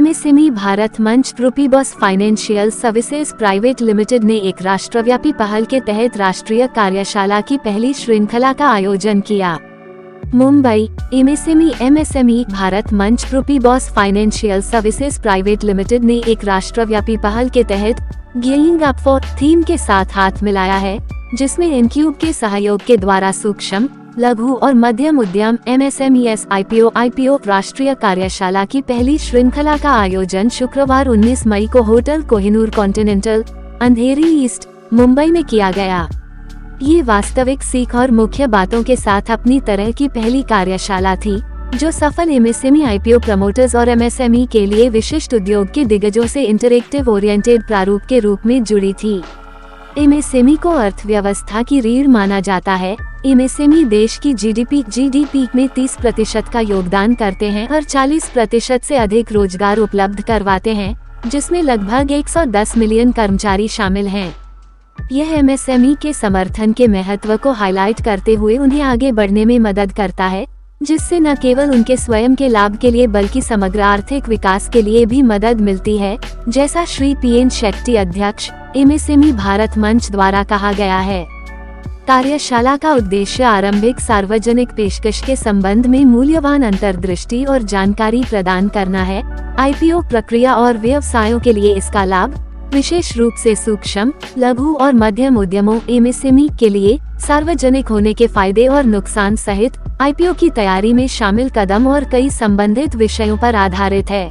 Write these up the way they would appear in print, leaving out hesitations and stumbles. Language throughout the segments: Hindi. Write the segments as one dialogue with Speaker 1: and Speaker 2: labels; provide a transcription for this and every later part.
Speaker 1: एमएसएमई भारत मंच रूपीबॉस फाइनेंशियल सर्विसेज प्राइवेट लिमिटेड ने एक राष्ट्रव्यापी पहल के तहत राष्ट्रीय कार्यशाला की पहली श्रृंखला का आयोजन किया। मुंबई, एमएसएमई भारत मंच रूपीबॉस फाइनेंशियल सर्विसेज प्राइवेट लिमिटेड ने एक राष्ट्रव्यापी पहल के तहत गियरिंग अप फॉर थीम के साथ हाथ मिलाया है, जिसमें इनक्यूब के सहयोग के द्वारा सूक्ष्म, लघु और मध्यम उद्यम एमएसएमईएस आईपीओ राष्ट्रीय कार्यशाला की पहली श्रृंखला का आयोजन शुक्रवार 19 मई को होटल कोहिनूर कॉन्टिनेंटल, अंधेरी ईस्ट, मुंबई में किया गया। ये वास्तविक सीख और मुख्य बातों के साथ अपनी तरह की पहली कार्यशाला थी, जो सफल एमएसएमई आईपीओ प्रमोटर्स और एमएसएमई के लिए विशिष्ट उद्योग के दिग्गजों से इंटरेक्टिव ओरिएंटेड प्रारूप के रूप में जुड़ी थी। एमएसएमई को अर्थव्यवस्था की रीढ़ माना जाता है। एमएसएमई देश की जीडीपी में 30% का योगदान करते हैं और 40% से अधिक रोजगार उपलब्ध करवाते हैं, जिसमें लगभग 110 मिलियन कर्मचारी शामिल हैं। यह एमएसएमई के समर्थन के महत्व को हाईलाइट करते हुए उन्हें आगे बढ़ने में मदद करता है, जिससे न केवल उनके स्वयं के लाभ के लिए बल्कि समग्र आर्थिक विकास के लिए भी मदद मिलती है, जैसा श्री पीएन शेट्टी, अध्यक्ष, एमएसएमई भारत मंच द्वारा कहा गया है। कार्यशाला का उद्देश्य आरंभिक सार्वजनिक पेशकश के संबंध में मूल्यवान अंतर्दृष्टि और जानकारी प्रदान करना है। आईपीओ प्रक्रिया और व्यवसायों के लिए इसका लाभ, विशेष रूप से सूक्ष्म, लघु और मध्यम उद्यमों एमएसएमई के लिए सार्वजनिक होने के फायदे और नुकसान सहित आईपीओ की तैयारी में शामिल कदम और कई संबंधित विषयों पर आधारित है।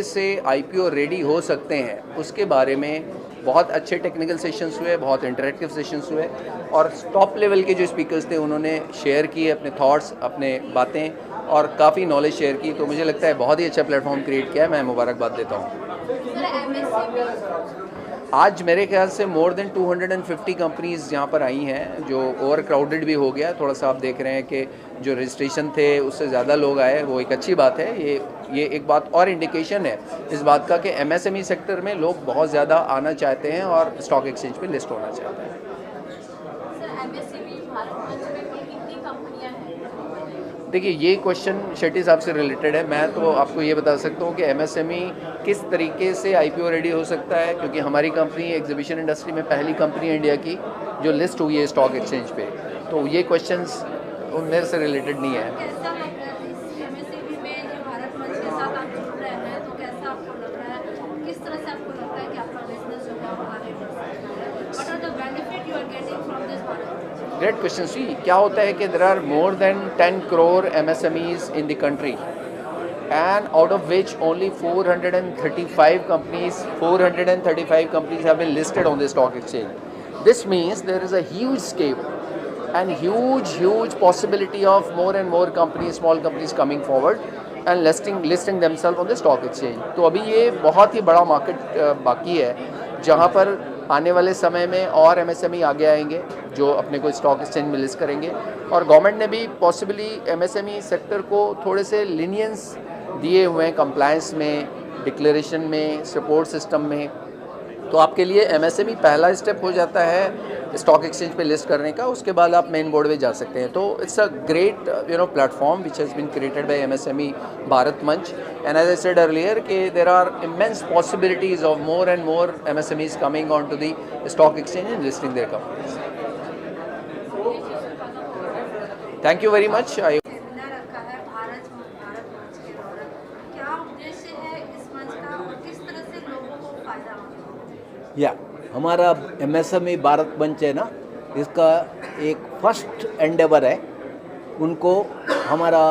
Speaker 2: से आईपीओ रेडी हो सकते हैं, उसके बारे में बहुत अच्छे टेक्निकल सेशंस हुए, बहुत इंटरेक्टिव सेशंस हुए और टॉप लेवल के जो स्पीकर्स थे उन्होंने शेयर किए अपने थॉट्स, अपने बातें और काफ़ी नॉलेज शेयर की। तो मुझे लगता है बहुत ही अच्छा प्लेटफॉर्म क्रिएट किया है। मैं मुबारकबाद देता हूँ। आज मेरे ख्याल से मोर देन 250 कंपनीज यहाँ पर आई हैं, जो ओवर क्राउडेड भी हो गया। थोड़ा सा आप देख रहे हैं कि जो रजिस्ट्रेशन थे उससे ज़्यादा लोग आए, वो एक अच्छी बात है। ये एक बात और इंडिकेशन है इस बात का कि एमएसएमई सेक्टर में लोग बहुत ज़्यादा आना चाहते हैं और स्टॉक एक्सचेंज पे लिस्ट होना चाहते हैं। देखिए, ये क्वेश्चन शेट्टी साहब से रिलेटेड है। मैं तो आपको ये बता सकता हूँ कि एमएसएमई किस तरीके से आईपीओ रेडी हो सकता है, क्योंकि हमारी कंपनी एग्जीबिशन इंडस्ट्री में पहली कंपनी है इंडिया की जो लिस्ट हुई है स्टॉक एक्सचेंज पे। तो ये क्वेश्चंस मेरे से रिलेटेड नहीं है। Great question. सी क्या होता है कि there are more than 10 crore MSMEs in the country and out of which only 435 companies have been listed on the stock exchange. This means there is a huge scope and huge possibility of more and more companies, small companies coming forward and listing themselves on the stock exchange. तो अभी ये बहुत ही बड़ा मार्केट बाकी है, जहाँ पर आने वाले समय में और एमएसएमई आगे आएंगे जो अपने को स्टॉक एक्सचेंज में लिस्ट करेंगे। और गवर्नमेंट ने भी पॉसिबली एमएसएमई सेक्टर को थोड़े से लीनियंस दिए हुए हैं कंप्लायंस में, डिक्लेरेशन में, सपोर्ट सिस्टम में। तो आपके लिए एमएसएमई पहला स्टेप हो जाता है स्टॉक एक्सचेंज पे लिस्ट करने का। उसके बाद आप मेन बोर्ड में जा सकते हैं। तो it's a great platform which has been created by MSME Bharat Manch. And as I said earlier कि there are immense possibilities of more and more MSMEs coming on to the stock exchange and listing their companies. Thank you very much.
Speaker 3: हमारा एमएसएमई भारत मंच है ना, इसका एक फर्स्ट एंडेवर है। उनको हमारा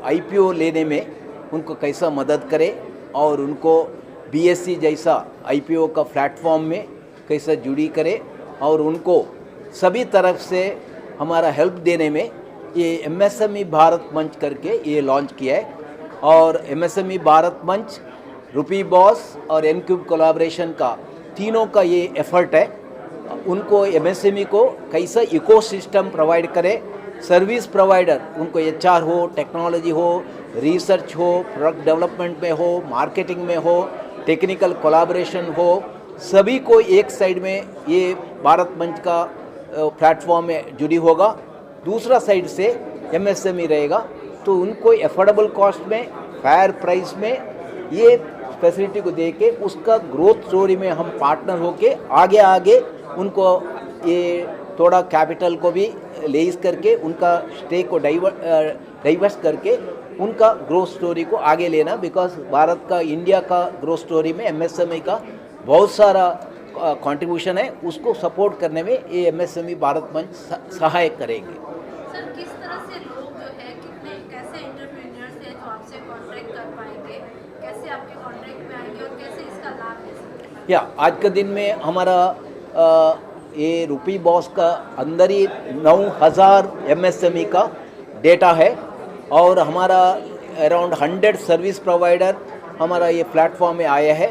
Speaker 3: आईपीओ लेने में उनको कैसा मदद करे और उनको बीएसई जैसा आईपीओ का प्लेटफॉर्म में कैसा जुड़ी करे और उनको सभी तरफ से हमारा हेल्प देने में ये एमएसएमई भारत मंच करके ये लॉन्च किया है। और एमएसएमई भारत मंच, रूपीबॉस और एनक्यूब कोलैबोरेशन का तीनों का ये एफर्ट है। उनको एमएसएमई को कैसा इकोसिस्टम प्रोवाइड करे, सर्विस प्रोवाइडर उनको एचआर हो, टेक्नोलॉजी हो, रिसर्च हो, प्रोडक्ट डेवलपमेंट में हो, मार्केटिंग में हो, टेक्निकल कोलैबोरेशन हो, सभी को एक साइड में ये भारत मंच का प्लेटफॉर्म में जुड़ी होगा। दूसरा साइड से एमएसएमई रहेगा। तो उनको एफोर्डेबल कॉस्ट में, फेयर प्राइस में ये फैसिलिटी को दे के उसका ग्रोथ स्टोरी में हम पार्टनर होके आगे उनको ये थोड़ा कैपिटल को भी लेस करके उनका स्टेक को डाइवर्स करके उनका ग्रोथ स्टोरी को आगे लेना, बिकॉज भारत का, इंडिया का ग्रोथ स्टोरी में एमएसएमई का बहुत सारा कंट्रीब्यूशन है, उसको सपोर्ट करने में ये एमएसएमई भारत मंच सहायक करेंगे।
Speaker 4: सर, किस तरह से लोग जो है, कितने कैसे एंटरप्रेन्योर्स हैं जो आपसे कॉन्ट्रैक्ट कर पाएंगे, कैसे आपके कॉन्ट्रैक्ट में आएंगे और कैसे इसका लाभ ले सकते हैं?
Speaker 3: आज के दिन में हमारा ये रूपी बॉस का अंदर ही 9000 एमएसएमई का डेटा है और हमारा अराउंड 100 सर्विस प्रोवाइडर हमारा ये प्लेटफॉर्म में आया है।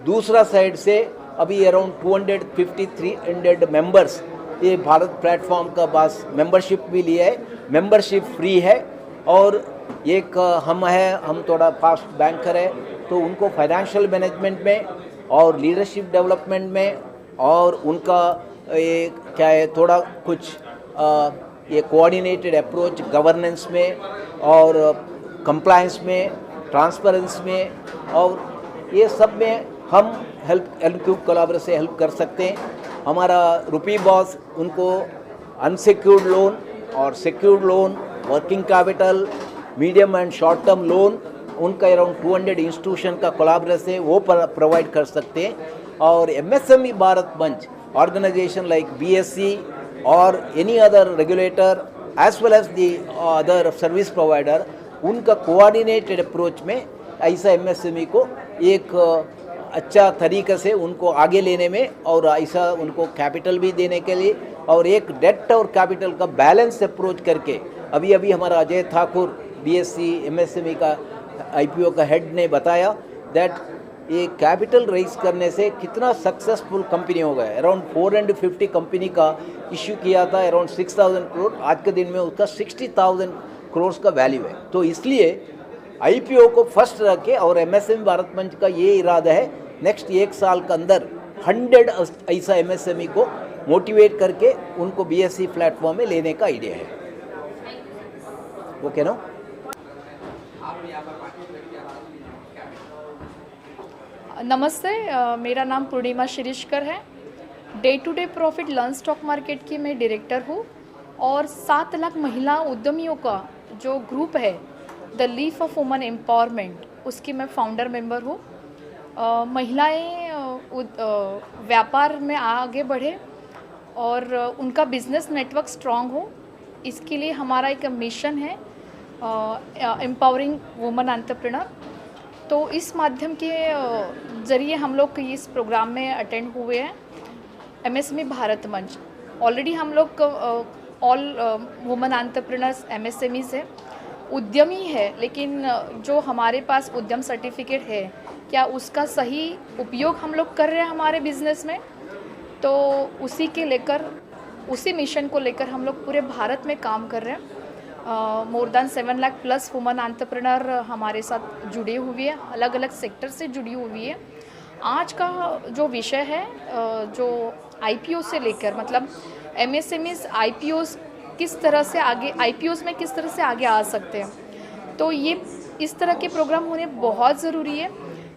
Speaker 3: दूसरा साइड से अभी अराउंड 250-300 मेंबर्स ये भारत प्लेटफॉर्म का पास मेंबरशिप भी लिया है। मेंबरशिप फ्री है और एक हम थोड़ा फास्ट बैंकर है, तो उनको फाइनेंशियल मैनेजमेंट में और लीडरशिप डेवलपमेंट में और उनका ये क्या है, थोड़ा कुछ ये कोऑर्डिनेटेड अप्रोच गवर्नेंस में और कंप्लायंस में, ट्रांसपेरेंसी में और ये सब में हम हेल्प कोलैबोरेशन से हेल्प कर सकते हैं। हमारा रूपी बॉस उनको अनसिक्योर्ड लोन और secured loan, working capital, medium and short term loan, उनका अराउंड 200 इंस्टीट्यूशन का कोलैबोरेशन से वो प्रोवाइड कर सकते हैं। और एमएसएमई भारत मंच organization like BSC or any other regulator as well as the other service provider, उनका coordinated approach में ऐसा MSME को एक अच्छा तरीके से उनको आगे लेने में और ऐसा उनको कैपिटल भी देने के लिए और एक डेट और कैपिटल का बैलेंस अप्रोच करके अभी हमारा अजय ठाकुर BSC MSME का IPO का हेड ने बताया दैट ये कैपिटल रेज करने से कितना सक्सेसफुल कंपनी हो गया। अराउंड 450 कंपनी का इश्यू किया था, अराउंड 6000 करोड़, आज के दिन में उसका 60,000 करोड़ का वैल्यू है। तो इसलिए आईपीओ को फर्स्ट रखे और एमएसएमई भारत मंच का ये इरादा है नेक्स्ट 1 साल के अंदर 100 ऐसा एमएसएमई को मोटिवेट करके उनको बीएससी प्लेटफॉर्म में लेने का आइडिया है। ओके ना?
Speaker 5: नमस्ते, मेरा नाम पूर्णिमा शिरीषकर है। Day to day profit learn stock market की मैं डायरेक्टर हूँ और 7 लाख महिला उद्यमियों का जो ग्रुप है the leaf of woman empowerment, उसकी मैं फाउंडर मेंबर हूँ। महिलाएं व्यापार में आगे बढ़े और उनका बिजनेस नेटवर्क स्ट्रांग हो, इसके लिए हमारा एक मिशन है एम्पावरिंग वुमन एंटरप्रेन्योर। तो इस माध्यम के ज़रिए हम लोग इस प्रोग्राम में अटेंड हुए हैं। एमएसएमई भारत मंच ऑलरेडी हम लोग ऑल वुमन एंटरप्रेन्योर्स एमएसएमई से उद्यमी है, लेकिन जो हमारे पास उद्यम सर्टिफिकेट है क्या उसका सही उपयोग हम लोग कर रहे हैं हमारे बिजनेस में, तो उसी मिशन को लेकर हम लोग पूरे भारत में काम कर रहे हैं। More than 7 lakh plus woman entrepreneur हमारे साथ जुड़े हुए हैं, अलग अलग सेक्टर से जुड़ी हुई है। आज का जो विषय है जो आईपीओ से लेकर, मतलब एमएसएमईज आईपीओज किस तरह से आगे, आईपीओज में किस तरह से आगे आ सकते हैं, तो ये इस तरह के प्रोग्राम होने बहुत ज़रूरी है,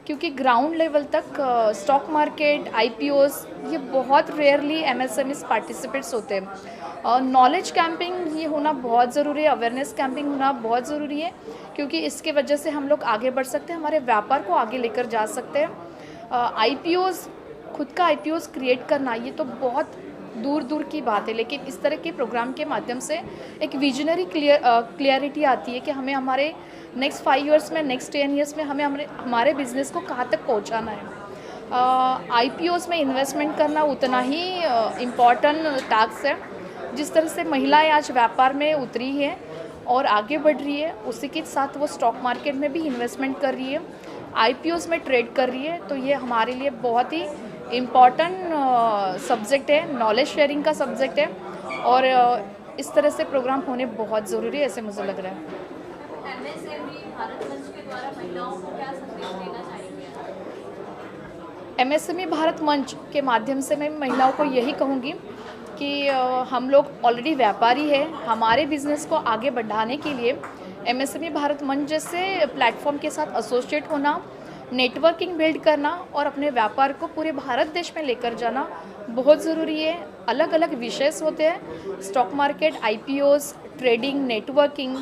Speaker 5: क्योंकि ग्राउंड लेवल तक स्टॉक मार्केट, आईपीओज ये बहुत रेयरली एमएसएमईज पार्टिसिपेट्स होते हैं। नॉलेज कैंपिंग ये होना बहुत ज़रूरी है, अवेयरनेस कैंपिंग होना बहुत ज़रूरी है, क्योंकि इसके वजह से हम लोग आगे बढ़ सकते हैं, हमारे व्यापार को आगे लेकर जा सकते हैं। आईपीओज, खुद का आईपीओज क्रिएट करना ये तो बहुत दूर दूर की बात है, लेकिन इस तरह के प्रोग्राम के माध्यम से एक विजनरी क्लियरिटी आती है कि हमें हमारे नेक्स्ट 5 ईयर्स में, नेक्स्ट 10 ईयर्स में हमें हमारे बिजनेस को कहाँ तक पहुँचाना है। आईपीओज में इन्वेस्टमेंट करना उतना ही इम्पॉर्टेंट टास्क है। जिस तरह से महिलाएं आज व्यापार में उतरी है और आगे बढ़ रही है, उसी के साथ वो स्टॉक मार्केट में भी इन्वेस्टमेंट कर रही है, आईपीओज में ट्रेड कर रही है, तो ये हमारे लिए बहुत ही इम्पॉर्टेंट सब्जेक्ट है, नॉलेज शेयरिंग का सब्जेक्ट है और इस तरह से प्रोग्राम होने बहुत ज़रूरी है, ऐसे मुझे लग रहा है।
Speaker 4: एमएसएमई भारत मंच के द्वारा महिलाओं को क्या संदेश देना चाहेंगे?
Speaker 5: एमएसएमई भारत मंच के माध्यम से मैं महिलाओं को यही कहूँगी कि हम लोग ऑलरेडी व्यापारी है, हमारे बिज़नेस को आगे बढ़ाने के लिए MSME भारत मंच जैसे प्लेटफॉर्म के साथ एसोसिएट होना, नेटवर्किंग बिल्ड करना और अपने व्यापार को पूरे भारत देश में लेकर जाना बहुत ज़रूरी है। अलग अलग विषय होते हैं, stock market, IPOs, trading, networking,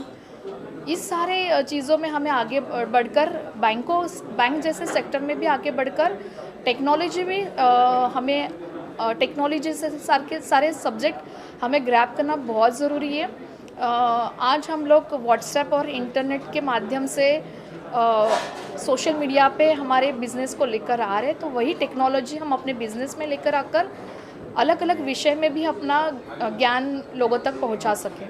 Speaker 5: इस सारे चीज़ों में हमें आगे बढ़कर बैंक जैसे सेक्टर में भी आगे बढ़कर टेक्नोलॉजी में हमें टेक्नोलॉजी से सारे सब्जेक्ट हमें ग्रैब करना बहुत ज़रूरी है। आज हम लोग व्हाट्सएप और इंटरनेट के माध्यम से सोशल मीडिया पे हमारे बिज़नेस को लेकर आ रहे हैं, तो वही टेक्नोलॉजी हम अपने बिज़नेस में लेकर आकर अलग अलग विषय में भी अपना ज्ञान लोगों तक पहुंचा सकें।